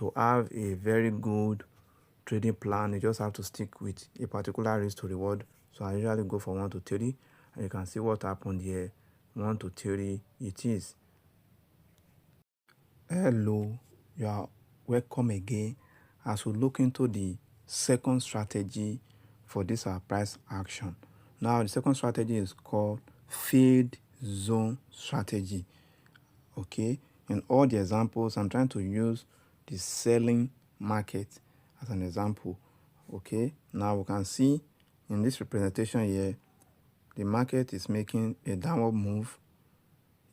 to have a very good trading plan, you just have to stick with a particular risk to reward. So I usually go for 1 to 3, and you can see what happened here. 1 to 3 it is. Hello, you are welcome again as we look into the second strategy for this our price action. Now the second strategy is called fade zone strategy. Okay, in all the examples I'm trying to use the selling market as an example. Okay, now we can see in this representation here the market is making a downward move.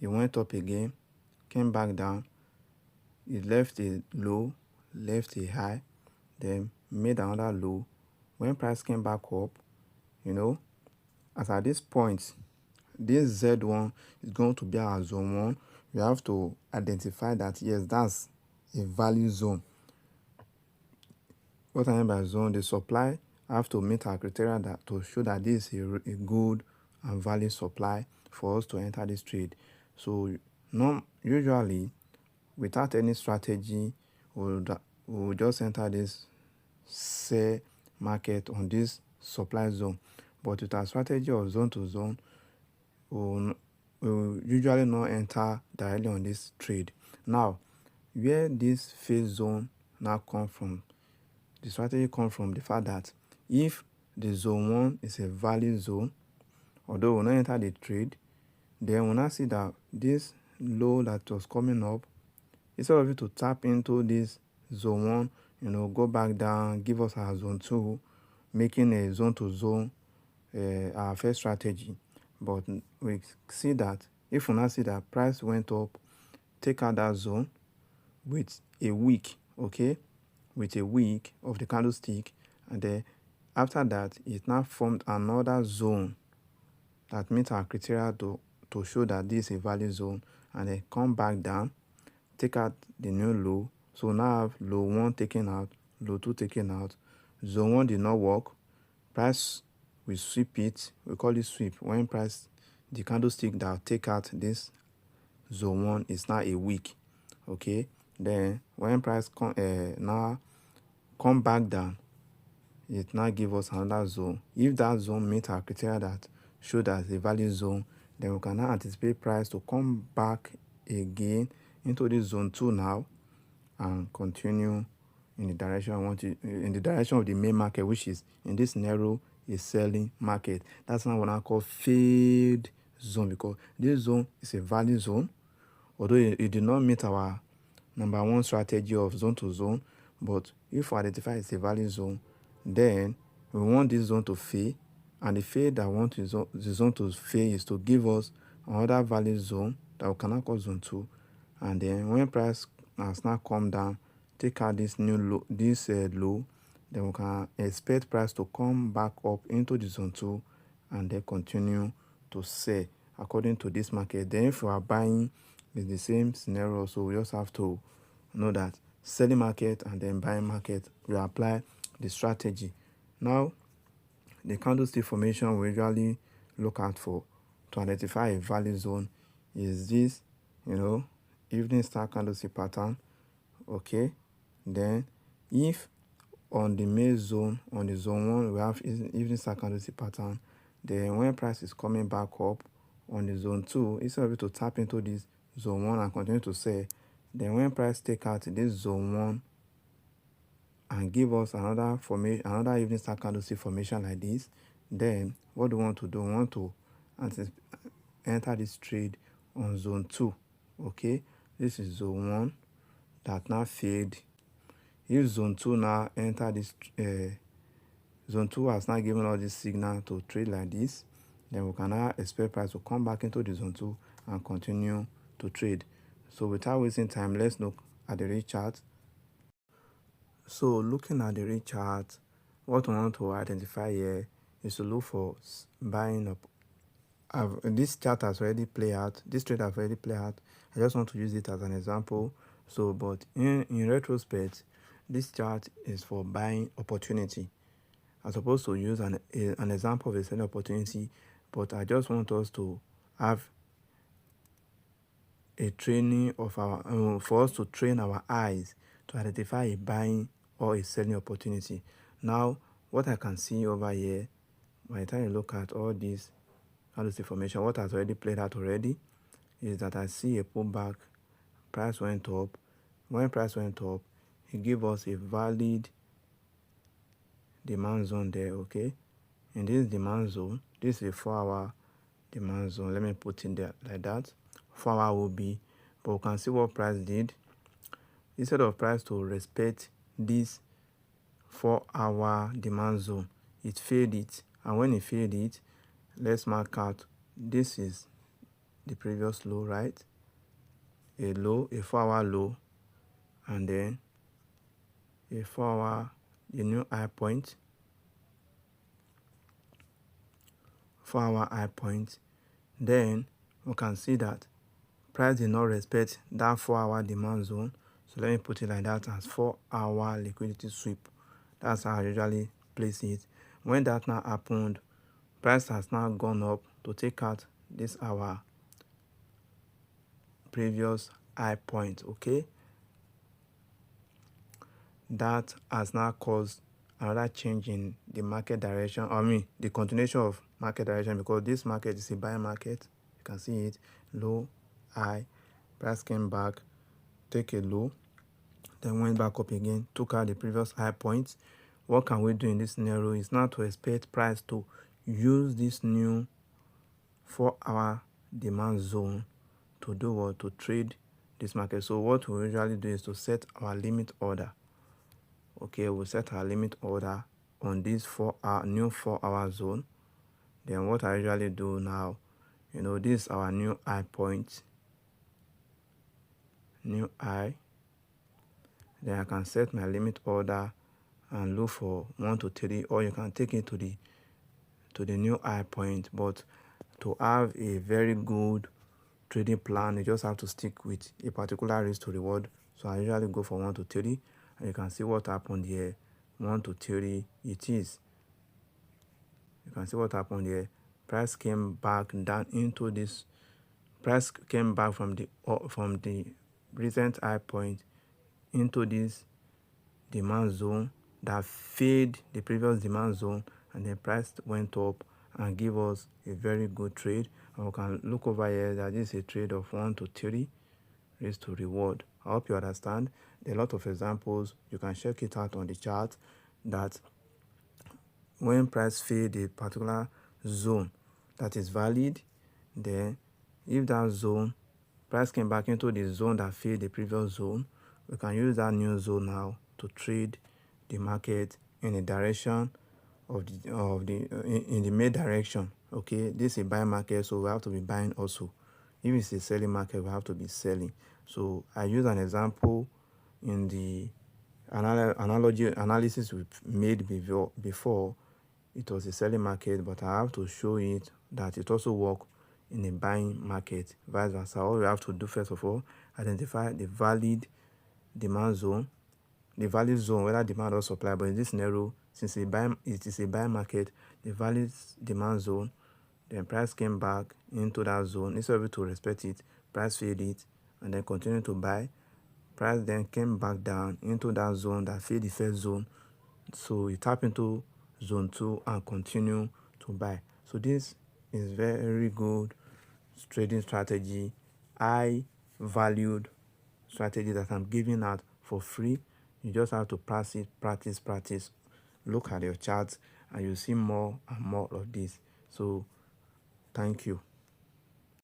It went up again, came back down, it left a low, left a high, then made another low. When price came back up, as at this point, this Z1 is going to be our zone 1. We have to identify that, yes, that's a value zone. What I mean by zone, the supply have to meet our criteria that to show that this is a good and valid supply for us to enter this trade. So usually, without any strategy, we'll just enter this sell market on this supply zone. But with our strategy of zone to zone, we'll usually not enter directly on this trade. Now, where this phase zone now come from, the strategy comes from the fact that if the zone 1 is a valid zone, although we'll not enter the trade, then we'll now see that this low that was coming up, instead of it to tap into this zone 1, go back down, give us our zone 2, making a zone to zone our first strategy. But we see that if we now see that price went up, take out that zone with a wick, okay, with a wick of the candlestick, and then after that it now formed another zone that meets our criteria to show that this is a valid zone, and then come back down, take out the new low. So now I have low 1 taken out, low 2 taken out. Zone 1 did not work. Price will sweep it. We call it sweep. When price, the candlestick that take out this zone 1 is now a wick. Okay. Then when price now come back down, it now give us another zone. If that zone meets our criteria that show that a value zone, then we can now anticipate price to come back again into this zone 2 now and continue in the direction in the direction of the main market, which is in this scenario a selling market. That's now what I call fade zone, because this zone is a value zone, although it did not meet our number 1 strategy of zone to zone. But if we identify it's a value zone, then we want this zone to fail, and the fade that we want the zone to fail is to give us another value zone that we cannot call zone 2. And then when price has now come down, take out this new low, low, then we can expect price to come back up into the zone 2 and then continue to sell according to this market. Then if we are buying, it's the same scenario. So we just have to know that selling market and then buying market, we apply the strategy. Now, the candlestick formation we usually look out for to identify a value zone is this, evening star candlestick pattern. Okay, then if on the main zone, on the zone 1, we have evening star candlestick pattern, then when price is coming back up on the zone 2, instead of it to tap into this zone 1 and continue to sell, then when price take out this zone 1 and give us another formation, another evening star candlestick formation like this, then what do we want to do? We want to enter this trade on zone 2. Okay, this is zone 1 that now fade. If zone 2 now enter this, zone 2 has now given us this signal to trade like this, then we can now expect price to come back into the zone 2 and continue to trade. So without wasting time, let's look at the real chart. So looking at the real chart, what we want to identify here is to look for buying up. This chart has already played out. This trade has already played out. I just want to use it as an example. So, but in retrospect, this chart is for buying opportunity. I'm supposed to use an example of a selling opportunity, but I just want us to have a training of our, for us to train our eyes to identify a buying or a selling opportunity. Now, what I can see over here, by the time you look at all this information, what has already played out already is that I see a pullback, price went up. When price went up, it gave us a valid demand zone there, okay? In this demand zone, this is a 4-hour demand zone. Let me put in there like that. 4-hour will be, but we can see what price did. Instead of price to respect this 4-hour demand zone, it failed it. And when it failed it, let's mark out, this is the previous low, right? A low, a 4-hour low, and then a 4-hour, the new high point, 4-hour high point. Then we can see that price did not respect that 4-hour demand zone. So let me put it like that, as 4-hour liquidity sweep. That's how I usually place it. When that now happened, price has now gone up to take out this our previous high point, okay? That has now caused another change in the market direction, the continuation of market direction, because this market is a buy market. You can see it, low, high, price came back, take a low, then went back up again, took out the previous high points. What can we do in this scenario is now to expect price to use this new 4-hour demand zone to do what? To trade this market. So what we usually do is to set our limit order. Okay, we'll set our limit order on this new 4-hour zone. Then what I usually do now, this is our new high point, new high. Then I can set my limit order and look for 1 to 3, or you can take it to the new high point. But to have a very good trading plan, you just have to stick with a particular risk to reward. So I usually go for 1 to 3, and you can see what happened here. 1 to 3 it is. You can see what happened here. Price came back down into this. Price came back from the recent high point into this demand zone that failed the previous demand zone, and then price went up and give us a very good trade. And we can look over here that this is a trade of 1 to 3 risk to reward. I hope you understand. There are a lot of examples. You can check it out on the chart, that when price failed a particular zone that is valid, then if that zone, price came back into the zone that failed the previous zone, we can use that new zone now to trade the market in the direction in the main direction. Okay, this is a buy market, so we have to be buying also. If it's a selling market, we have to be selling. So I use an example in the analysis we made before. It was a selling market, but I have to show it that it also works in a buying market, vice versa. All we have to do, first of all, identify the valid demand zone, the valid zone, whether demand or supply. But in this scenario, since it is a buy market, the valid demand zone, then price came back into that zone. Instead of it to respect it, price failed it and then continued to buy. Price then came back down into that zone that failed the first zone, so you tap into zone 2 and continue to buy. So this is very good trading strategy, high valued strategy that I'm giving out for free. You just have to practice. Look at your charts and you see more and more of this. So thank you.